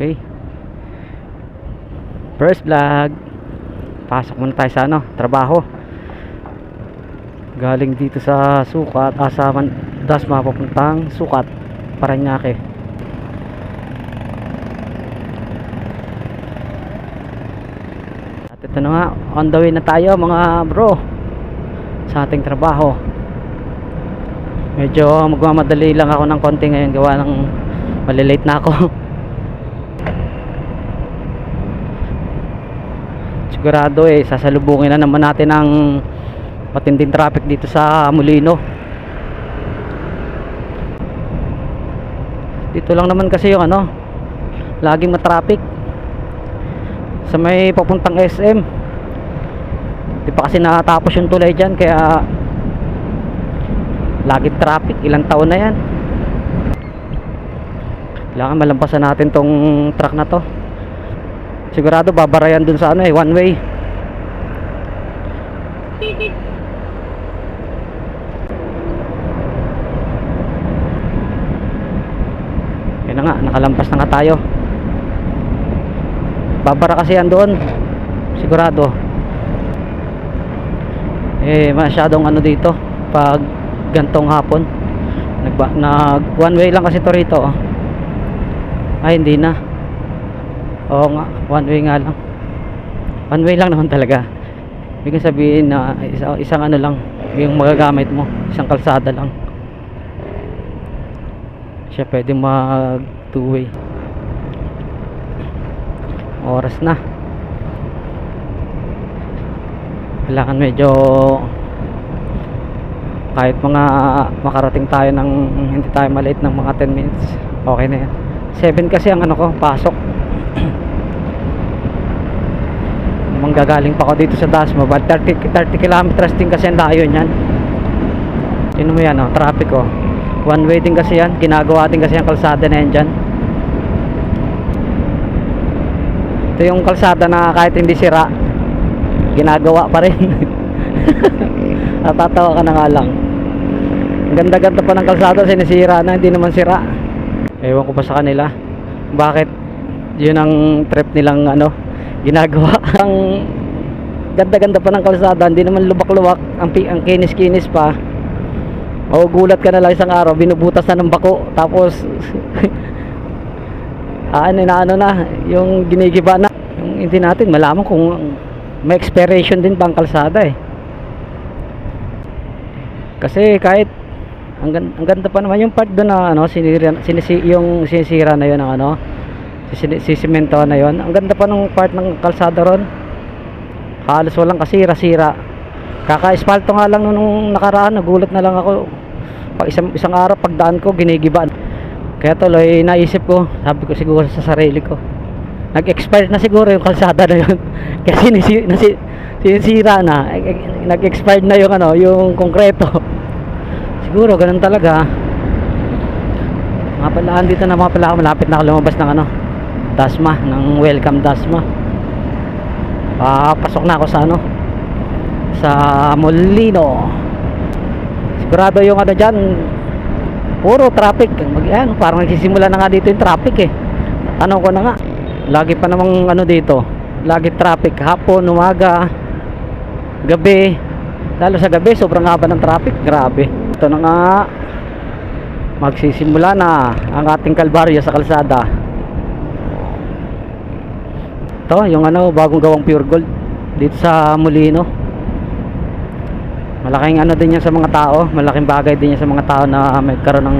Okay. First vlog. Pasok muna tayo sa trabaho. Galing dito sa Sukat, sa Dasma papuntang Sukat, Parañaque. At ito na nga, on the way na tayo mga bro sa ating trabaho. Medyo magmamadali lang ako ng konti ngayon, gawa ng malilate na ako. Sigurado sasalubungin na naman natin ang matinding traffic dito sa Molino. Dito lang naman kasi yung laging matraffic sa may papuntang SM. Di pa kasi natapos yung tulay dyan, kaya laging traffic. Ilang taon na yan. Kailangan malampasan natin tong truck na to. Sigurado babarayan dun sa one way. Yan na nga, nakalampas na nga tayo. Babara kasi yan doon, sigurado. Masyadong dito pag gantong hapon. Nag one way lang kasi to rito. Ay, hindi na. Oo nga, one way nga lang. One way lang naman talaga. Ibig sabihin na isang lang yung magagamit mo, isang kalsada lang. Siya pwede mag two way. Oras na. Kailangan medyo kahit mga makarating tayo ng hindi tayo malate ng mga 10 minutes, okay na yan. 7 kasi ang pasok. Manggagaling pa ako dito sa Dasma, but 30 kilometers din kasi ang layo niyan. Sino mo yan, traffic one way din kasi yan, ginagawa din kasi ang kalsada na yan dyan. Ito yung kalsada na kahit hindi sira, ginagawa pa rin. Natatawa ka na nga lang. Ang ganda-ganda pa ng kalsada, sinisira na, hindi naman sira. Ewan ko pa sa kanila bakit yun ang trip nilang ginagawa. Ang ganda-ganda pa ng kalsada, hindi naman lubak-lubak, ang kinis-kinis pa. Magugulat ka na lang isang araw, binubutas na ng bako, tapos na yung ginigiba na. Yung hindi natin malaman kung may expiration din ba ang kalsada kasi kahit ang ganda pa naman yung part doon na yung sinisira na yun ng sisimento na yon. Ang ganda pa ng part ng kalsada ron, halos walang kasira-sira. Kaka-espalto nga lang nung nakaraan, nagulat na lang ako pag isang araw pagdaan ko ginigiban. Kaya tuloy naisip ko, sabi ko siguro sa sarili ko, nag-expire na siguro yung kalsada na yon. Kasi sinisira na, nag-expired na yung yung konkreto. Siguro ganun talaga. Mga palaan dito na mga pala, malapit na ako lumabas ng Dasma, ng Welcome Dasma. Pasok na ako sa sa Molino. Sigurado yung dyan, puro traffic. Parang nagsisimula na nga dito yung traffic Tanong ko na nga, lagi pa namang dito, lagi traffic, hapon, umaga, gabi. Lalo sa gabi, sobrang haba ng traffic, grabe. Ito na nga, magsisimula na ang ating kalbaryo sa kalsada. Ito yung bagong gawang pure gold dito sa Molino. Malaking din yan sa mga tao, malaking bagay din yan sa mga tao na magkaroon ng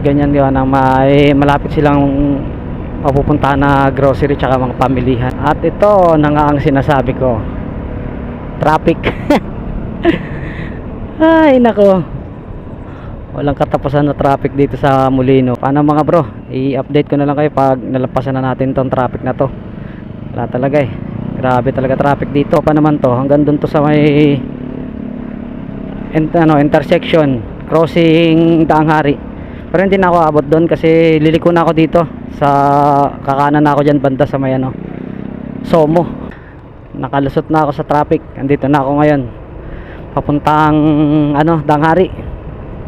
ganyan yun, na may malapit silang mapupuntahan na grocery tsaka mga pamilihan. At ito na nga ang sinasabi ko, traffic. Ay nako, walang katapusan na traffic dito sa Molino. Paano mga bro, i-update ko na lang kayo pag nalampasan na natin tong traffic na to. Wala talaga grabe talaga traffic dito. Pa naman to, hanggang dun to sa may intersection, crossing Daang Hari. Pero hindi na ako abot doon kasi liliko na ako dito sa kakanan na ako dyan banda sa may Somo. Nakalusot na ako sa traffic. Andito na ako ngayon papuntang Daang Hari.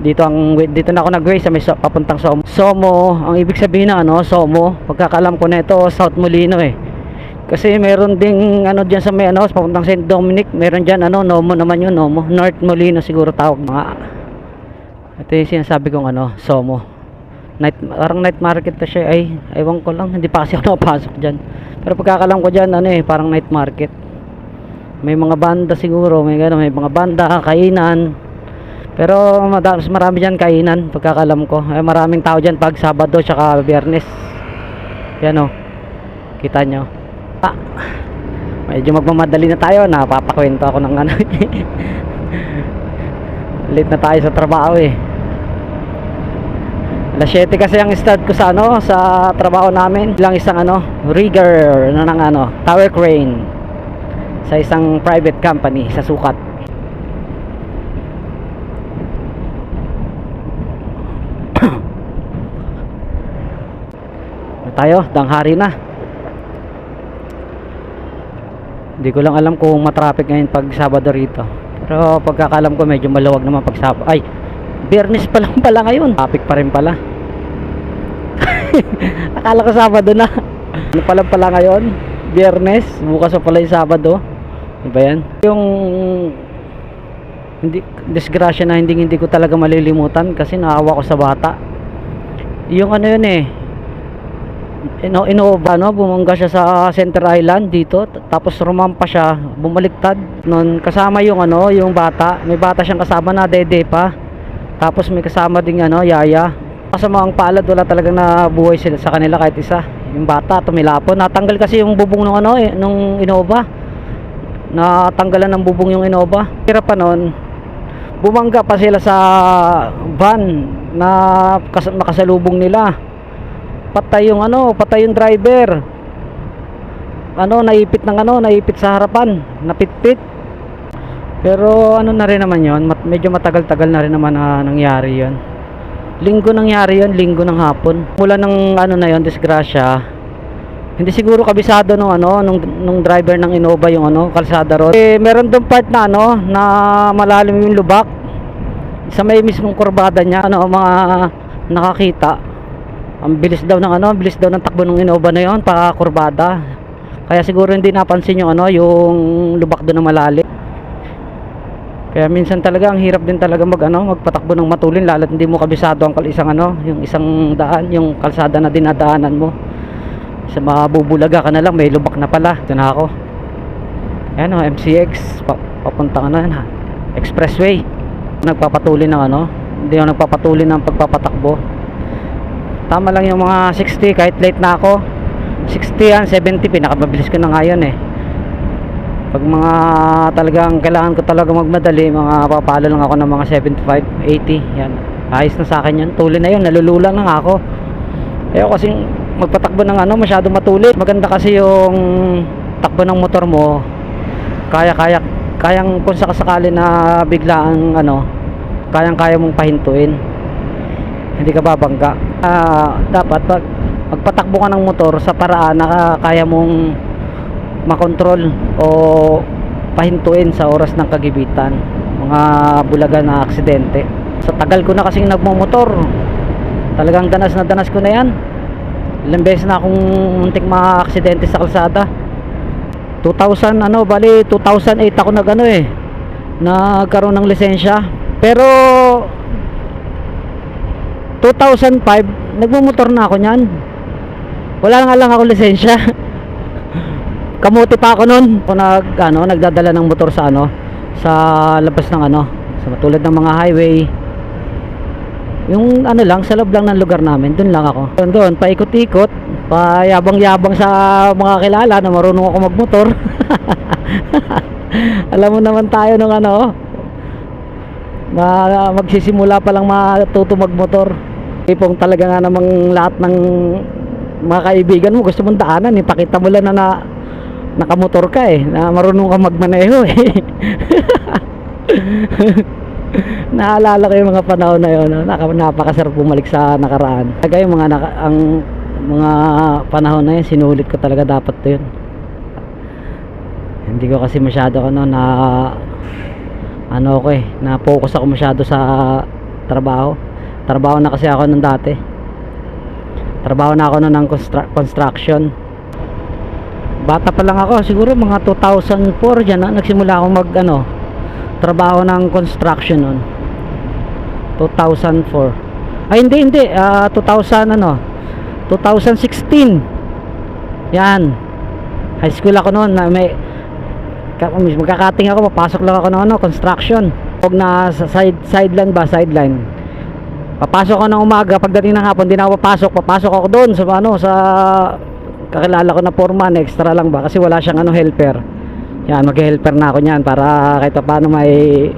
Dito na ako nag-way sa may papuntang Somo, ang ibig sabihin ng ano, Somo, pagkakalam ko na ito, South Molino eh. Kasi meron ding ano diyan sa may ano, papuntang St. Dominic, meron diyan ano, Nomo naman yun, Nomo. North Molino siguro tawag mga. Ito yung sinasabi kong ano, Somo. Parang night market na siya ay, ewan ko lang, hindi pa kasi ako nakapasok diyan. Pero pagkakalam ko diyan ano eh, parang night market. May mga banda siguro, may gano'n, may mga banda, kainan. Pero mas marami diyan kainan, pagkakalam ko. Ay maraming tao diyan pag Sabado tsaka Biyernes. Yan oh. Kita nyo. Medyo magmamadali na tayo, napapakwento ako ng ano. Late na tayo sa trabaho eh. Alas 7 kasi ang start ko sa ano, sa trabaho namin. Lang isang ano, rigger na ng ano, tower crane sa isang private company sa Sukat. Tayo, danghari na. Hindi ko lang alam kung matraffic ngayon pag Sabado rito. Pero pagkakalam ko medyo maluwag naman pag Sabado. Ay, Biyernes pa lang pala ngayon. Traffic pa rin pala. Akala ko Sabado na. Ano pala ngayon? Biyernes. Bukas pa pala yung Sabado. Diba yan? Yung disgrasya na hindi ko talaga malilimutan kasi naawa ko sa bata. Yung ano yun eh, Innova no, bumangga siya sa Center Island dito, tapos rumampa siya, bumaliktad noon, kasama yung ano, yung bata, may bata siyang kasama na dede pa, tapos may kasama ding ano, yaya. Kasama ang palad, wala talagang nabuhay sila sa kanila kahit isa. Yung bata tumilapon, natanggal kasi yung bubong ng ano nung Innova, natanggalan ng bubong yung Innova. Kira pa noon, bumangga pa sila sa van na nakasalubong nila. Patay yung driver. Naipit sa harapan, napitpit. Pero ano na rin naman 'yon, medyo matagal-tagal na rin naman na nangyari 'yon. Linggo nangyari 'yon, linggo ng hapon. Mula ng ano na 'yon, disgrasya. Hindi siguro kabisado nung driver ng Innova yung kalsada road. Meron doon part na na malalim yung lubak. Sa may mismong kurbada niya, mga nakakita. Ang bilis daw ng takbo ng Innova na 'yon pa kurbada. Kaya siguro hindi napansin yung yung lubak doon na malalim. Kaya minsan talaga ang hirap din talaga magpatakbo ng matulin lalo't hindi mo kabisado ang yung isang daan, yung kalsada na dinadaanan mo. Sa mabubulaga ka na lang, may lubak na pala. Ito na ako. Ayan MCX papunta na expressway. Nagpapatuloy ng hindi ako nagpapatuloy ng pagpapatakbo. Tama lang yung mga 60 kahit late na ako. 60 yan, 70 pinakamabilis ko na ngayon eh. Pag mga talagang kailangan ko talaga magmadali, mga papalo lang ako ng mga 75, 80 yan. Ayos na sa akin yan, tuloy na yun, nalulula na nga ako. Ayaw kasing magpatakbo ng masyado matuloy. Maganda kasi yung takbo ng motor mo, kayang kung sakasakali na biglaan kayang mong pahintuin, hindi ka babangga. Dapat magpatakbo ka ng motor sa paraan na kaya mong makontrol o pahintuin sa oras ng kagibitan, mga bulaga na aksidente. Sa tagal ko na kasing nagmumotor, talagang danas ko na yan. Ilang beses na akong muntik ma-aksidente sa kalsada. 2008 ako nagkaroon ng lisensya. Pero 2005 nagmumotor na ako niyan. Wala nga lang ako lisensya. Kamuti pa ako noon. Ako nagdadala ng motor sa sa labas ng sa matulad ng mga highway. Yung lang sa loob lang ng lugar namin, doon lang ako. Doon paikot-ikot, payabang-yabang sa mga kilala na marunong ako magmotor. Alam mo naman tayo nung magsisimula pa lang matuto magmotor. Ipong talaga nga namang lahat ng mga kaibigan mo gusto mong daanan, ipakita mo lang na nakamotor ka na marunong ka magmaneho Naalala ko yung mga panahon na yun, napakasarap bumalik sa nakaraan. Kaya yung mga panahon na yun, sinulit ko talaga dapat to yun. Hindi ko kasi masyado na focus ako masyado sa trabaho na kasi ako nung dati. Trabaho na ako noon ng construction. Bata pa lang ako, siguro mga 2004 dyan nagsimula ako mag trabaho ng construction noon. 2004. Ay hindi 2000 2016. Yan. High school ako noon na may magkakating ako, papasok lang ako ng construction. Pag na sa sideline. Papasok ako ng umaga, pagdating ng hapon, di na ako papasok ako doon sa sa kakilala ko na foreman, extra lang ba kasi wala siyang helper. Yan, mag-helper na ako niyan para kahit paano may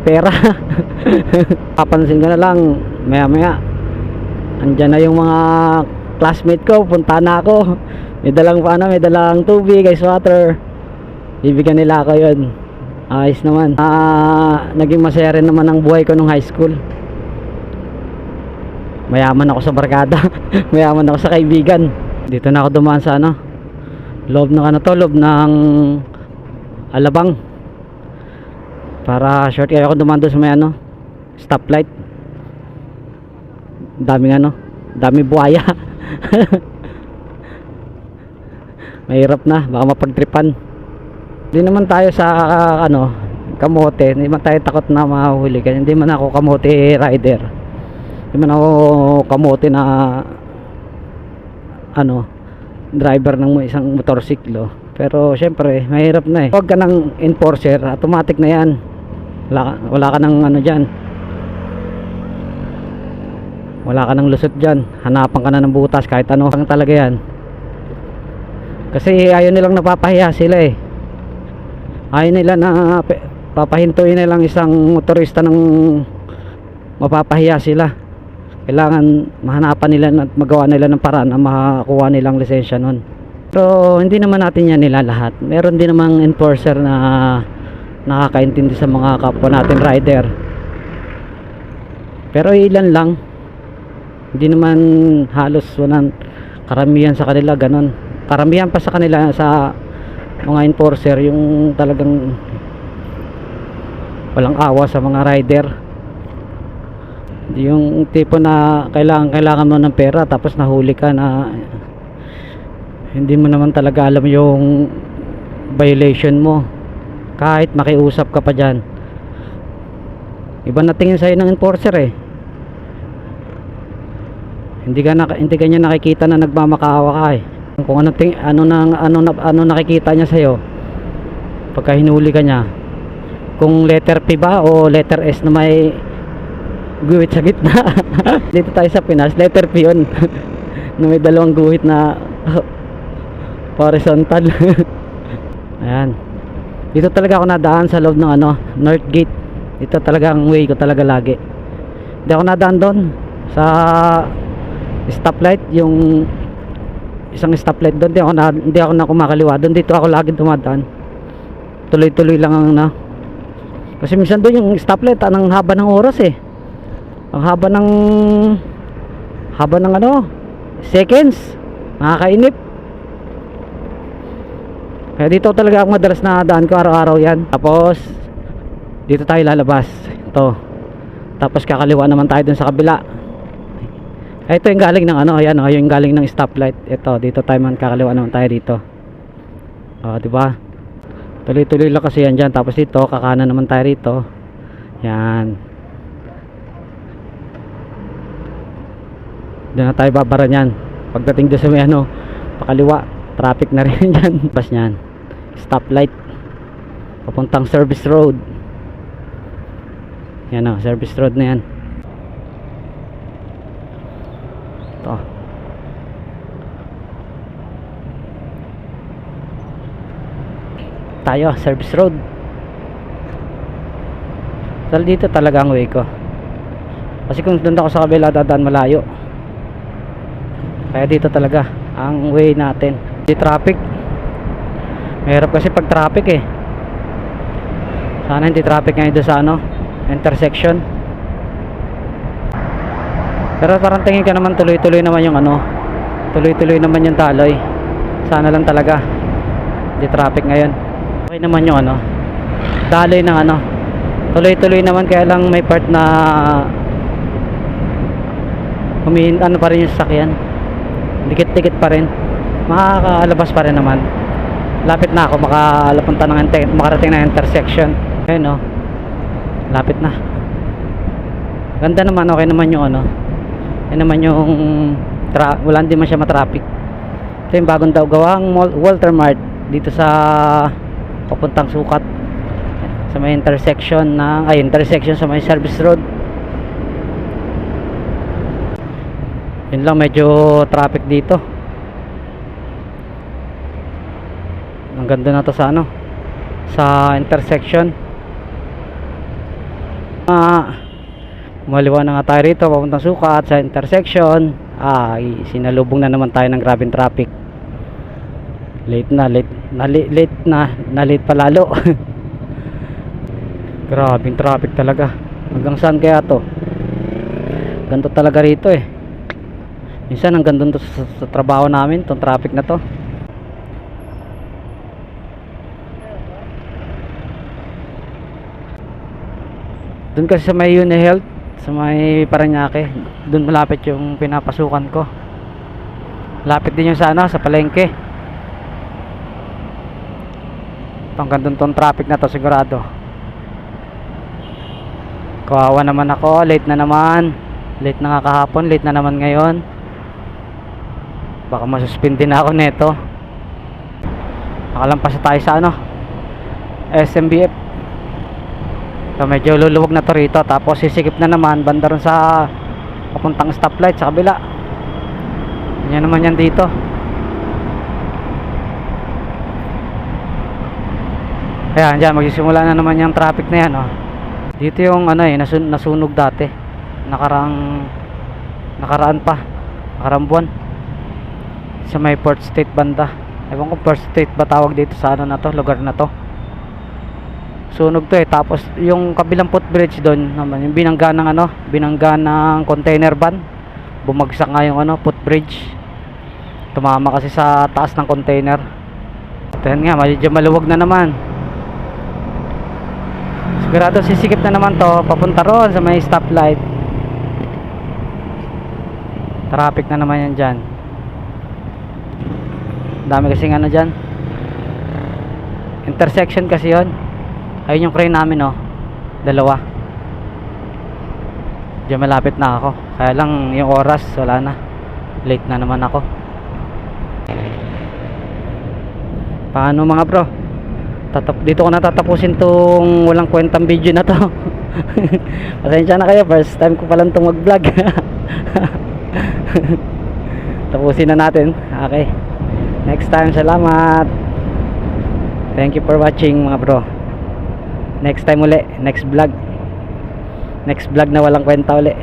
pera. Papansin ko na lang maya andyan na yung mga classmate ko, punta na ako. May dalang tubig, ice water. Bibigyan nila ako yun. Ayos naman. Naging masaya rin naman ang buhay ko nung high school. Mayaman ako sa barkada. Mayaman ako sa kaibigan. Dito na ako dumaan sa loob ng Alabang. Para short kaya ako dumaan doon sa may stoplight. Daming buhaya. Mahirap na, baka mapagtripan. Hindi naman tayo sa kamote, hindi man tayo takot na mahuli kasi hindi man ako kamote rider. Hindi man ako kamote na driver ng isang motorsiklo. Pero syempre, mahirap na eh. Huwag ka ng enforcer, automatic na yan. Wala ka ng dyan. Wala ka ng lusot dyan. Hanapan ka na ng butas kahit ano. Ang talaga yan. Kasi ayaw nilang napapahiya sila eh. Ayaw nila na papahintuin nilang isang motorista ng mapapahiya sila. Kailangan mahanapan nila at magawa nila ng paraan na makakuha nilang lisensya nun. Pero hindi naman natin yan nila lahat. Meron din namang enforcer na nakakaintindi sa mga kapwa natin rider. Pero ilan lang. Hindi naman halos karamihan sa kanila ganon. Karamihan pa sa kanila sa mga enforcer yung talagang walang awa sa mga rider. Yung tipo na kailangan mo ng pera tapos nahuli ka na hindi mo naman talaga alam yung violation mo. Kahit makiusap ka pa dyan, iba na tingin sa'yo ng enforcer eh. Hindi ka niya nakikita na nagmamakaawa ka eh. Kung ano nakikita niya sa'yo pagka hinuli ka niya, kung letter P ba o letter S na may guhit sa gitna. Dito tayo sa Pinas, letter P yun. Na may dalawang guhit na horizontal. Ayan, dito talaga ako nadaan sa loob ng North Gate. Dito talaga ang way ko talaga lagi. Hindi ako nadaan doon sa stoplight, yung isang stoplight doon. Hindi ako na kumakaliwa doon. Dito ako lagi dumadaan. Tuloy-tuloy lang ang kasi minsan doon yung stoplight ang haba ng oras eh. Ang haba ng seconds. Nakakainip. Kaya dito talaga ako madalas na daan ko, araw-araw yan. Tapos dito tayo lalabas. Ito. Tapos kakaliwa naman tayo dun sa kabila. Ito yung galing ng ayan yung galing ng stoplight. Ito, dito tayo kakaliwa naman tayo dito. Di ba? Tuloy-tuloy lang kasi yan dyan. Tapos dito, kakanan naman tayo rito. Yan. Doon na tayo babara nyan. Pagdating doon sa may pakaliwa, traffic na rin dyan. Pas nyan, stoplight papuntang service road. Yan service road na yan. Ito tayo, service road. Dito talaga ang way ko. Kasi kung doon ako sa kabila dadaan malayo. Kaya dito talaga ang way natin. Di traffic. Mahirap kasi pag traffic eh. Sana hindi traffic ngayon doon sa intersection. Pero parang tingin ka naman tuloy-tuloy naman yung tuloy-tuloy naman yung taloy. Sana lang talaga di traffic ngayon. Okay naman yung taloy ng tuloy-tuloy naman, kaya lang may part na ano pa rin yung sasakyan, dikit-dikit pa rin, makakalabas pa rin naman. Lapit na ako makarating ng intersection. Ayun oh, lapit na. Ganda naman, okay naman yung ano, yun naman yung wala din man siya matraffic. Ito yung bagong daw gawang Walter Mart dito sa papuntang Sukat, sa may intersection sa may service road. Yun lang, medyo traffic dito. Ang ganda na to sa ano, sa intersection. Maliwa na nga tayo rito papuntang Sukat sa intersection. Sinalubong na naman tayo ng grabing traffic. Late pa lalo. Grabing traffic talaga. Hanggang saan kaya to? Ganto talaga rito eh. Minsan hanggang doon to sa trabaho namin, tong traffic na to. Doon kasi sa may UniHealth, sa may Parañaque, doon malapit yung pinapasukan ko. Lapit din yung sa ano, sa palengke. Hanggang doon tong traffic na to sigurado. Kawawa naman ako, late na naman. Late na nga kahapon, late na naman ngayon. Baka masuspindi na ako neto. Nakalampas tayo sa ano, SMBF. So medyo luluwag na to rito. Tapos sisikip na naman banda ron sa papuntang stoplight sa kabila. Yan naman yan dito. Ayan, dyan magsisimula na naman yung traffic na yan oh. Dito yung ano eh, nasunog dati. Nakaraan buwan. Sa may Port State banda. Ewan ko Port State ba tawag dito sa ano na to, lugar na to. Sunog to eh. Tapos yung kabilang footbridge doon naman, yung binangga ng container van. Bumagsak nga yung ano, footbridge. Tumama kasi sa taas ng container. At yan nga, medyo maluwag na naman. Sigurado sisikip na naman to papunta ron sa may stoplight. Traffic na naman yan dyan. Dami kasing ano dyan, intersection kasi yon. Ayun yung crane namin oh, dalawa. Diyan malapit na ako. Kaya lang yung oras wala na, late na naman ako. Paano mga bro, dito ko natatapusin tong walang kwentang video na to. Pasensya na kayo, first time ko palang itong mag vlog. Tapusin na natin. Okay, next time, salamat. Thank you for watching mga bro. Next time uli, next vlog na walang kwenta uli.